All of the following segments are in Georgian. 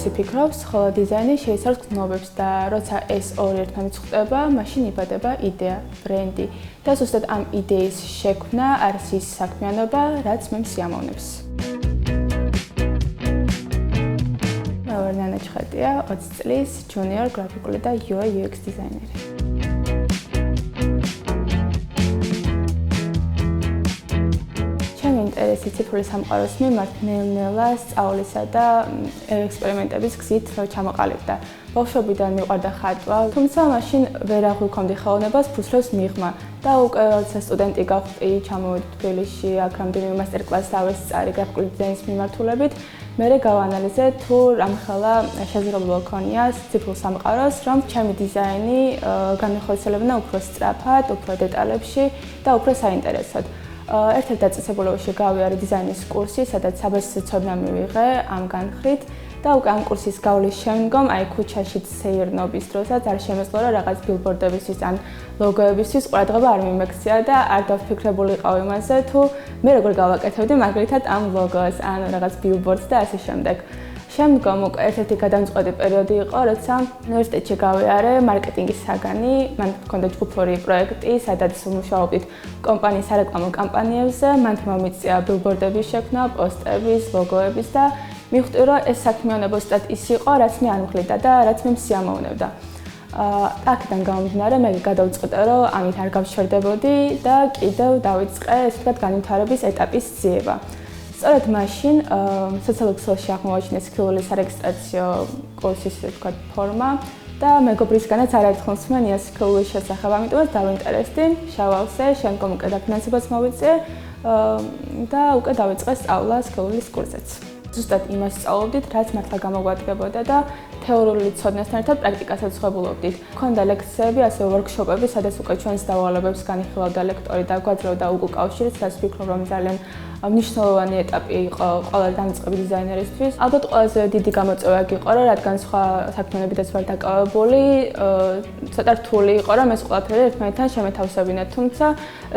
ისე ფიქრობს, ხოლო დიზაინი შეიცავს გზნობებს და როცა ეს ორი ერთმანეთს ხვდება, მაშინ იბადება იდეა, ბრენდი და ზუსტად ამ იდეის შექმნა არის ის საქმიანობა, რაც მე მსიამოვნებს. მე ვარ ნანა ჩხატია, 20 წლის ჯუნიორ გრაფიკული და UI UX დიზაინერი. ინტერესი ციფრული სამყაროს მიმართ ნელ-ნელა სწავლისა და ექსპერიმენტების გზით ჩამოყალიბდა. ბავშვობიდან მიყვარდა ხატვა, თუმცა მაშინ ვერ აღვიქომდი ხელოვნებას ფუსროს მიღმა და უკვე როცა სტუდენტი გავხდი, ჩამოვედი თბილისში, აქ რამდენიმე მასტერკლასს ავესწარი გრაფიკული დიზაინის მიმართულებით, მერე გავანალიზე თუ რამხელა შესაძლებლობა ქონია ციფრულ სამყაროს, რომ ჩემი დიზაინი განახორციელებინა უფრო სწრაფად, უფრო დეტალებში და უფრო საინტერესოდ. ერთ-ერთ დაწესებულებაში გავიარე დიზაინის კურსი, სადაც საბაზრო ცოდნა მივიღე ამ განხრით და უკვე ამ კურსის გავლის შემდგომ, ქუჩაში სეირნობის დროსაც არ შემეძლო რა რაღაც ბილბორდებისთვის ან ლოგოებისთვის ყურადღება არ მიმექცია და არ დავფიქრებულიყავ იმაზე, თუ მე როგორ გავაკეთებდი მაგალითად ამ ლოგოს, ან რაღაც ბილბორდს და ასე შემდეგ. შემდგომ უკვე ერთ-ერთი გადამწყვეტი პერიოდი იყო, როცა უნივერსიტეტში გავიარე მარკეტინგის საგანი, მან მქონდა ჯგუფური პროექტი, სადაც ვმუშაობდით კომპანიის სარეკლამო კამპანიებზე, მან მომიწია ბილბორდების შექმნა, პოსტერების, ლოგოების და მივხვდი, რომ ეს საქმიანობა ზუსტად ის იყო, რაც მე არ მღლიდა და რაც მე მსიამოვნებდა. აქედან გამომდინარე, მე გადავწყვიტე, რომ ამით არ გავშორდებოდი და კიდევ დავიწყე, ესე ვთქვათ, განვითარების ეტაპის ძიება. სწორედ მაშინ სოციალურ ქსელში აღმოვაჩინე სქილული სარეგისტრაციო კურსის ვთქვათ ფორმა და მეგობრისგანაც არაერთხელ მსმენია სქილულის შესახებ, ამიტომაც დავინტერესდი, შევავსე, შემდგომ უკვე დაფინანსებაც მოვიწე და უკვე დავიწყე სწავლა სქილულის კურსზეც. ზუსტად იმას სწავლობდით, რაც მართლა გამოგვადგებოდა და თეორიული ცოდნასთან ერთად პრაქტიკასაც ვხებულობდით. მქონდა ლექციები, ასევე ვორქშოპები, სადაც უკვე ჩვენს დავალებებს განიხილავდა ლექტორი და გვაძლევდა უკავშირს, რაც ვფიქრობ, რომ ძალიან მნიშვნელოვანი ეტაპი იყო ყველა დამწყები დიზაინერისთვის. ალბათ ყველაზე დიდი გამოწვევა იყო, რადგან სხვა საქმიანობითაც ვარ დაკავებული, ცოტა რთული იყო, რომ ეს ყველაფერი ერთმანეთთან შემეთავსებინა. თუმცა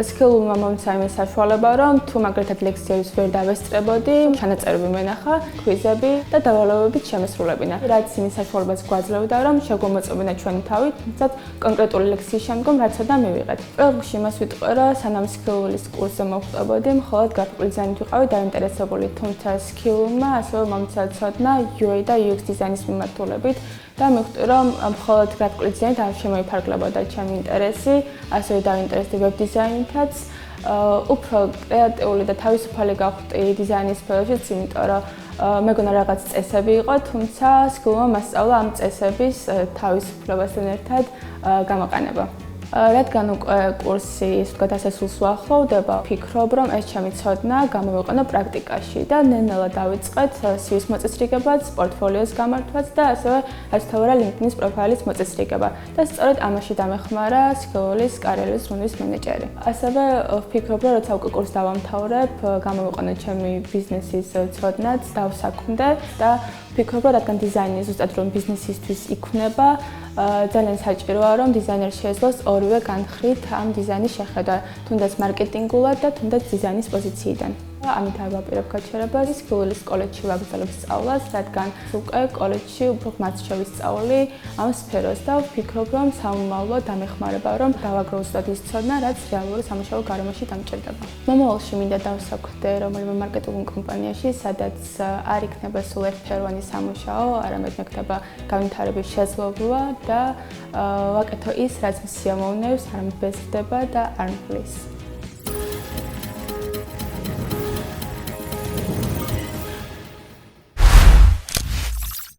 სქილულმა მომცა იმის საშუალება, რომ თუ მაგალითად ლექციებს ვერ დავესწრებოდი, ჩანაწერები მენახა, კვიზები და დავალებებით შემესრულებინა. რაც იმის საშუალებას გვაძლევდა, რომ შეგვმოწმებინა ჩვენი თავით, თუმცა კონკრეტული ლექციის შემდგომ რაც უნდა მივიღეთ. პირველ რიგში იმას ვიტყვი, რომ სანამ სქილულის კურსზე მოვხდებოდი, მხოლოდ გრაფიკული დიზაინით ვიყავი დაინტერესებული, თუმცა სქილულმა ასევე მომცა ცოდნა UI და UX დიზაინის მიმართულებით და მივხვდი, რომ მხოლოდ გრაფიკული დიზაინით არ შემოიფარგლებოდა ჩემი ინტერესი, ასევე დავინტერესდი ვებ დიზაინითაც. უფრო კრეატიული და თავისუფალი გავხდი დიზაინის სფეროშიც, იმიტომ რომ მეგონა რაღაც წესები იყო, თუმცა სქილულმა მასწავლა ამ წესების თავისუფლებასთან ერთად გამოყენება. რადგან უკვე კურსი, ისე ვთქვათ, ასესულს უახლოვდება, ვფიქრობ, რომ ეს ჩემი ცოდნა გამოვიყენო პრაქტიკაში და ნელ-ნელა დავიწყეთ CV-ის მოწესრიგებაც, პორტფოლიოს გამართვაც და ასევე რაც თავარა LinkedIn-ის პროფაილის მოწესრიგება. და სწორედ ამაში დამეხმარა სქილულის კარიერის ზრუნვის მენეჯერი. ასევე ვფიქრობ, რომ როცა უკვე კურსს დავამთავრებ, გამოვიყენო ჩემი ბიზნესის ცოდნაც, დავსაქმდე და ვფიქრობ, რომ რადგან დიზაინი ზუსტად რომ ბიზნესისთვის იქნება, ძალიან საჭიროა, რომ დიზაინერს შეეძლოს ორივე განხრით ამ დიზაინის შეხედვა, თუნდაც მარკეტინგულად და თუნდაც დიზაინის პოზიციიდან. ამით არ ვაპირებ გაჩერებას სქილულის კოლეჯში ვაგრძელებ სწავლას, რადგან უკვე კოლეჯში უფრო ხმაც შევისწავლი ამ სფეროს და ვფიქრობ, რომ სამომავლოდ დამეხმარება, რომ დავაგროვო ზუსტად ის ცოდნა, რაც რეალური სამუშაო გარემოში დამჭირდება. მომავალში მინდა დავსაქმდე რომელიმე მარკეტინგ კომპანიაში, სადაც არ იქნება სულ ერთფეროვანი სამუშაო, არამედ მექნება განვითარების შესაძლებლობა და ვაკეთო ის, რაც მსიამოვნებს, არ მბეზრდება და არ მფლის.